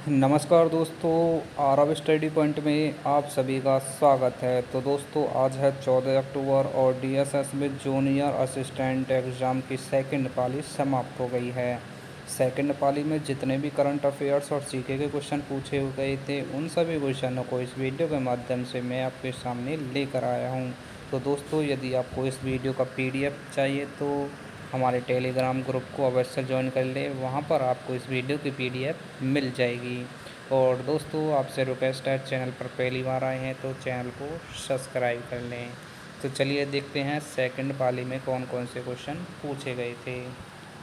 नमस्कार दोस्तों, Aarav study point में आप सभी का स्वागत है। तो दोस्तों, आज है 14 अक्टूबर और डीएसएस में जूनियर असिस्टेंट एग्ज़ाम की सेकंड पाली समाप्त हो गई है। सेकंड पाली में जितने भी करंट अफेयर्स और जीके के क्वेश्चन पूछे गए थे, उन सभी क्वेश्चनों को इस वीडियो के माध्यम से मैं आपके सामने लेकर आया हूँ। तो दोस्तों, यदि आपको इस वीडियो का पीडीएफ चाहिए तो हमारे टेलीग्राम ग्रुप को अवश्य ज्वाइन कर लें। वहाँ पर आपको इस वीडियो की पीडीएफ मिल जाएगी। और दोस्तों, आपसे रिक्वेस्ट है, चैनल पर पहली बार आए हैं तो चैनल को सब्सक्राइब कर लें। तो चलिए देखते हैं सेकंड पाली में कौन कौन से क्वेश्चन पूछे गए थे।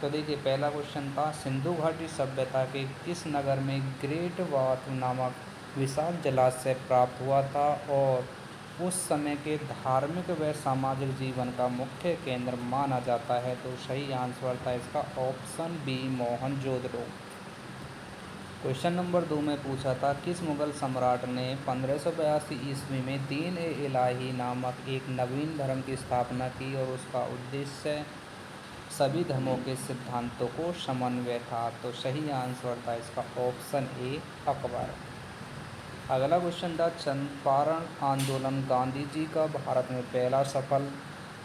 तो देखिए, पहला क्वेश्चन था, सिंधु घाटी सभ्यता के किस नगर में ग्रेट बाथ नामक विशाल जलाशय प्राप्त हुआ था और उस समय के धार्मिक व सामाजिक जीवन का मुख्य केंद्र माना जाता है? तो सही आंसर था इसका option B, Mohenjodaro. Question number 2 में पूछा था, किस मुगल सम्राट ने 1582 ईस्वी में दीन ए इलाही नामक एक नवीन धर्म की स्थापना की और उसका उद्देश्य सभी धर्मों के सिद्धांतों को समन्वय था? तो सही आंसर था इसका ऑप्शन ए, अकबर। अगला क्वेश्चन था, चंपारण आंदोलन गांधी जी का भारत में पहला सफल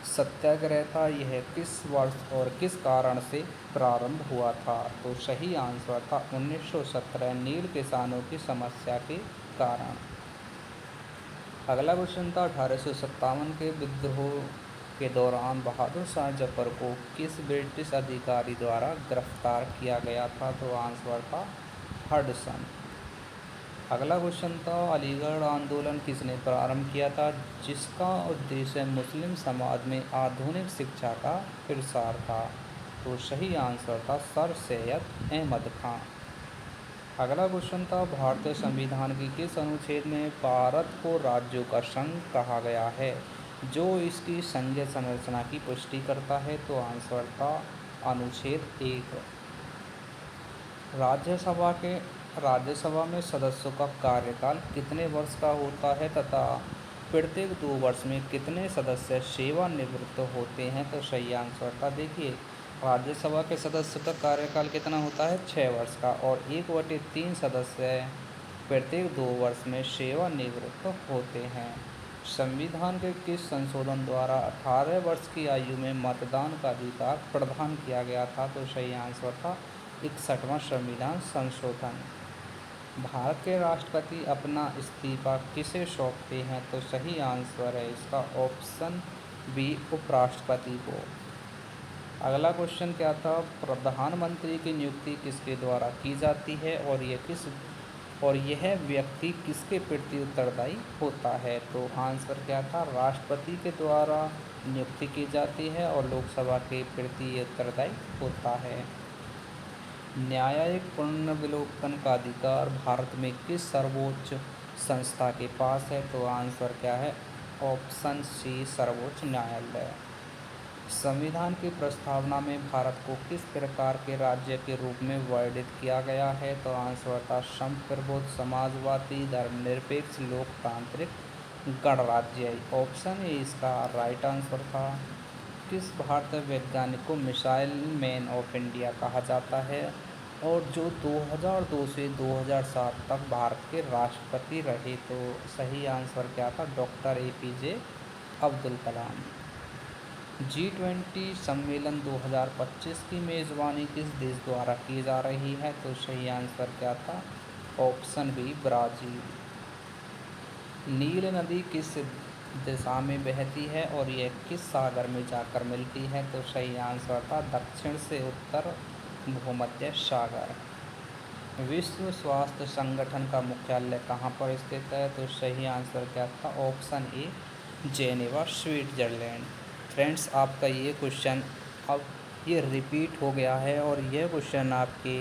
सत्याग्रह था। यह किस वर्ष और किस कारण से प्रारंभ हुआ था? तो सही आंसर था 1917, नील किसानों की समस्या के कारण। अगला क्वेश्चन था, 1857 के विद्रोह के दौरान बहादुर शाह जफर को किस ब्रिटिश अधिकारी द्वारा गिरफ्तार किया गया था? तो आंसर था हडसन। अगला क्वेश्चन था, अलीगढ़ आंदोलन किसने प्रारंभ किया था, जिसका उद्देश्य मुस्लिम समाज में आधुनिक शिक्षा का प्रसार था? तो सही आंसर था सर सैयद अहमद खां। अगला क्वेश्चन था, भारतीय संविधान के किस अनुच्छेद में भारत को राज्यों का संघ कहा गया है, जो इसकी संघीय संरचना की पुष्टि करता है? तो आंसर था अनुच्छेद 1। राज्यसभा में सदस्यों का कार्यकाल कितने वर्ष का होता है तथा प्रत्येक 2 वर्ष में कितने सदस्य सेवानिवृत्त होते हैं? तो सही आंसर था, देखिए, राज्यसभा के सदस्य का कार्यकाल कितना होता है, 6 वर्ष का, और 1/3 सदस्य प्रत्येक 2 वर्ष में सेवानिवृत्त होते हैं। संविधान के किस संशोधन द्वारा 18 वर्ष की आयु में मतदान का अधिकार प्रदान किया गया था? तो सही आंसर था 61वां संविधान संशोधन। भारत के राष्ट्रपति अपना इस्तीफा किसे सौंपते हैं? तो सही आंसर है इसका ऑप्शन बी, उपराष्ट्रपति को। अगला क्वेश्चन क्या था, प्रधानमंत्री की नियुक्ति किसके द्वारा की जाती है और यह व्यक्ति किसके प्रति उत्तरदायी होता है? तो आंसर क्या था, राष्ट्रपति के द्वारा नियुक्ति की जाती है और लोकसभा के प्रति ये उत्तरदायी होता है। न्यायिक पुनर्विलोकन का अधिकार भारत में किस सर्वोच्च संस्था के पास है? तो आंसर क्या है, ऑप्शन सी, सर्वोच्च न्यायालय। संविधान की प्रस्तावना में भारत को किस प्रकार के राज्य के रूप में वर्णित किया गया है? तो आंसर था संप्रभुत्व, समाजवादी, धर्मनिरपेक्ष, लोकतांत्रिक, गणराज्य। ऑप्शन ए इसका राइट आंसर था। किस भारतीय वैज्ञानिक को मिसाइल मैन ऑफ इंडिया कहा जाता है और जो 2002 से 2007 तक भारत के राष्ट्रपति रहे? तो सही आंसर क्या था, doctor APJ Abdul Kalam. G20 सम्मेलन 2025 की मेज़बानी किस देश द्वारा की जा रही है? तो सही आंसर क्या था, ऑप्शन बी, ब्राज़ील। नील नदी किस दिशा में बहती है और यह किस सागर में जाकर मिलती है? तो सही आंसर था दक्षिण से उत्तर, भूमध्य सागर। विश्व स्वास्थ्य संगठन का मुख्यालय कहाँ पर स्थित है? तो सही आंसर क्या था, option A, Geneva, Switzerland. Friends, आपका ये क्वेश्चन अब ये रिपीट हो गया है और यह क्वेश्चन आपके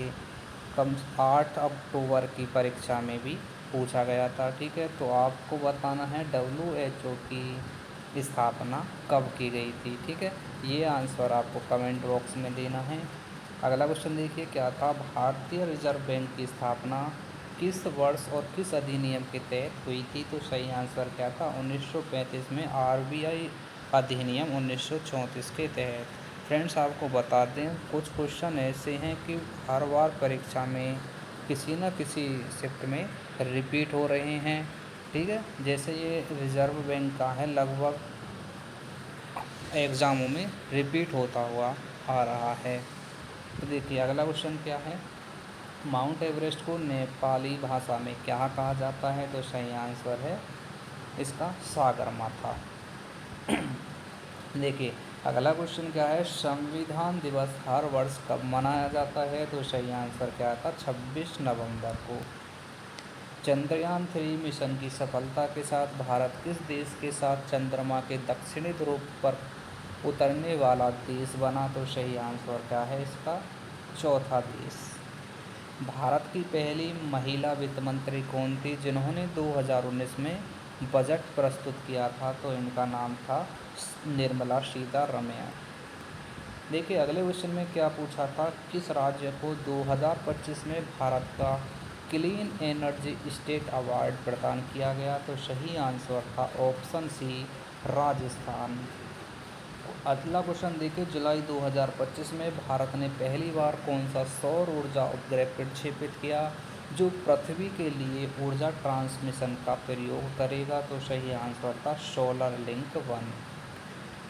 8 अक्टूबर की परीक्षा में भी पूछा गया था। ठीक है, तो आपको बताना है WHO की स्थापना कब की गई थी। ठीक है, ये आंसर आपको कमेंट बॉक्स में देना है। अगला क्वेश्चन देखिए, क्या था, भारतीय रिजर्व बैंक की स्थापना किस वर्ष और किस अधिनियम के तहत हुई थी? तो सही आंसर क्या था, 1935 में RBI अधिनियम 1934 के तहत। फ्रेंड्स, आपको बता दें, कुछ क्वेश्चन ऐसे हैं कि हर बार परीक्षा में किसी न किसी शिफ्ट में रिपीट हो रहे हैं। ठीक है, जैसे ये रिजर्व बैंक का है, लगभग एग्ज़ामों में रिपीट होता हुआ आ रहा है। तो देखिए अगला क्वेश्चन क्या है, माउंट एवरेस्ट को नेपाली भाषा में क्या कहा जाता है? तो सही आंसर है इसका सागरमाथा। देखिए अगला क्वेश्चन क्या है, संविधान दिवस हर वर्ष कब मनाया जाता है? तो सही आंसर क्या था, 26 नवंबर को। चंद्रयान 3 मिशन की सफलता के साथ भारत किस देश के साथ चंद्रमा के दक्षिणी ध्रुव पर उतरने वाला देश बना? तो सही आंसर क्या है इसका, चौथा देश। भारत की पहली महिला वित्त मंत्री कौन थी जिन्होंने 2019 में बजट प्रस्तुत किया था? तो इनका नाम था निर्मला सीतारमण। देखिए अगले क्वेश्चन में क्या पूछा था, किस राज्य को 2025 में भारत का क्लीन एनर्जी स्टेट अवार्ड प्रदान किया गया? तो सही आंसर था ऑप्शन सी, राजस्थान। अगला क्वेश्चन देखिए, जुलाई 2025 में भारत ने पहली बार कौन सा सौर ऊर्जा उपग्रह प्रक्षेपित किया जो पृथ्वी के लिए ऊर्जा ट्रांसमिशन का प्रयोग करेगा? तो सही आंसर था सोलर लिंक 1।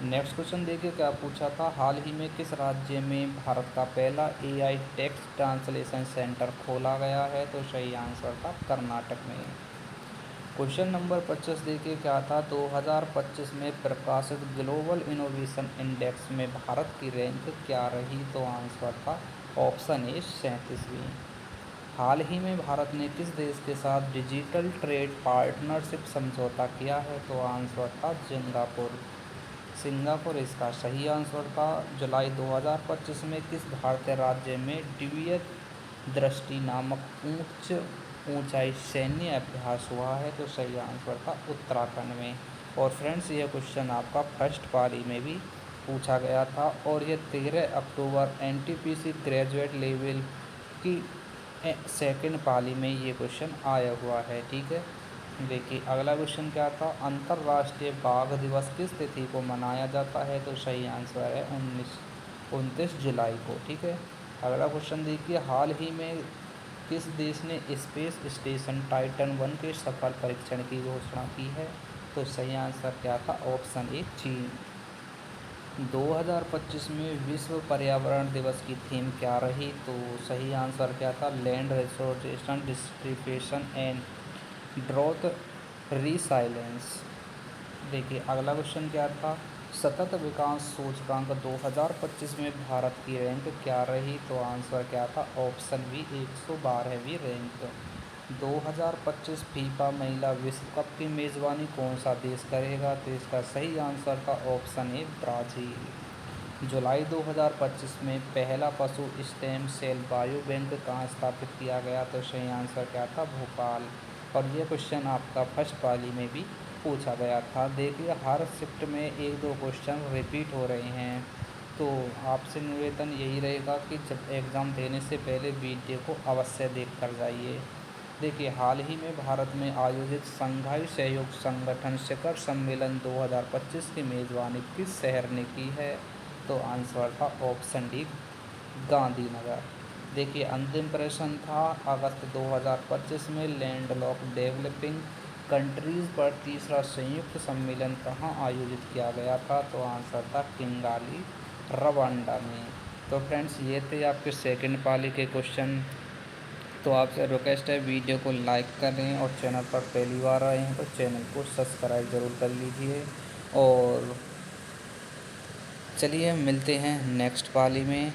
नेक्स्ट क्वेश्चन देखिए क्या पूछा था, हाल ही में किस राज्य में भारत का पहला एआई टेक्स्ट ट्रांसलेशन सेंटर खोला गया है? तो सही आंसर था कर्नाटक में। क्वेश्चन नंबर 25 देखिए क्या था, 2025 में प्रकाशित ग्लोबल इनोवेशन इंडेक्स में भारत की रैंक क्या रही? तो आंसर था ऑप्शन ए, 37वीं। हाल ही में भारत ने किस देश के साथ डिजिटल ट्रेड पार्टनरशिप समझौता किया है? तो आंसर था सिंगापुर इसका सही आंसर था। जुलाई 2025 में किस भारतीय राज्य में दिव्य दृष्टि नामक ऊंचाई सैन्य अभ्यास हुआ है? तो सही आंसर था उत्तराखंड में। और फ्रेंड्स ये क्वेश्चन आपका फर्स्ट पारी में भी पूछा गया था और ये 13 अक्टूबर एनटीपीसी ग्रेजुएट लेवल की सेकंड पाली में ये क्वेश्चन आया हुआ है। ठीक है, देखिए अगला क्वेश्चन क्या था, अंतर्राष्ट्रीय बाघ दिवस किस तिथि को मनाया जाता है? तो सही आंसर है 29 जुलाई को। ठीक है, अगला क्वेश्चन देखिए, हाल ही में किस देश ने स्पेस स्टेशन टाइटन 1 के सफल परीक्षण की घोषणा की है? तो सही आंसर क्या था, ऑप्शन ए, चीन। 2025 में विश्व पर्यावरण दिवस की थीम क्या रही? तो सही आंसर क्या था, land restoration, distribution and drought resilience. देखिए अगला क्वेश्चन क्या था, सतत विकास सूचकांक 2025 में भारत की रैंक क्या रही? तो आंसर क्या था, ऑप्शन बी, 112वीं रैंक। 2025 फीफा महिला विश्व कप की मेज़बानी कौन सा देश करेगा? तो इसका सही आंसर था ऑप्शन ए, ब्राज़ील। जुलाई 2025 में पहला पशु स्टेम सेल बायो बैंक कहाँ स्थापित किया गया? तो सही आंसर क्या था, भोपाल। और ये क्वेश्चन आपका फर्स्ट पाली में भी पूछा गया था। देखिए हर शिफ्ट में एक दो क्वेश्चन रिपीट हो रहे हैं, तो आपसे निवेदन यही रहेगा कि जब एग्ज़ाम देने से पहले वीडियो को अवश्य देख कर जाइए। देखिए हाल ही में भारत में आयोजित शंघाई सहयोग संगठन शिखर सम्मेलन 2025 की मेज़बानी किस शहर ने की है? तो आंसर था ऑप्शन डी, गांधीनगर। देखिए अंतिम प्रश्न था, अगस्त 2025 में लैंडलॉक डेवलपिंग कंट्रीज़ पर तीसरा संयुक्त सम्मेलन कहाँ आयोजित किया गया था? तो आंसर था किंगाली, रवांडा में। तो फ्रेंड्स ये थे आपके सेकंड पाली के क्वेश्चन। तो आपसे रिक्वेस्ट है वीडियो को लाइक करें और चैनल पर पहली बार आए हैं तो चैनल को सब्सक्राइब ज़रूर कर लीजिए। और चलिए मिलते हैं नेक्स्ट पाली में।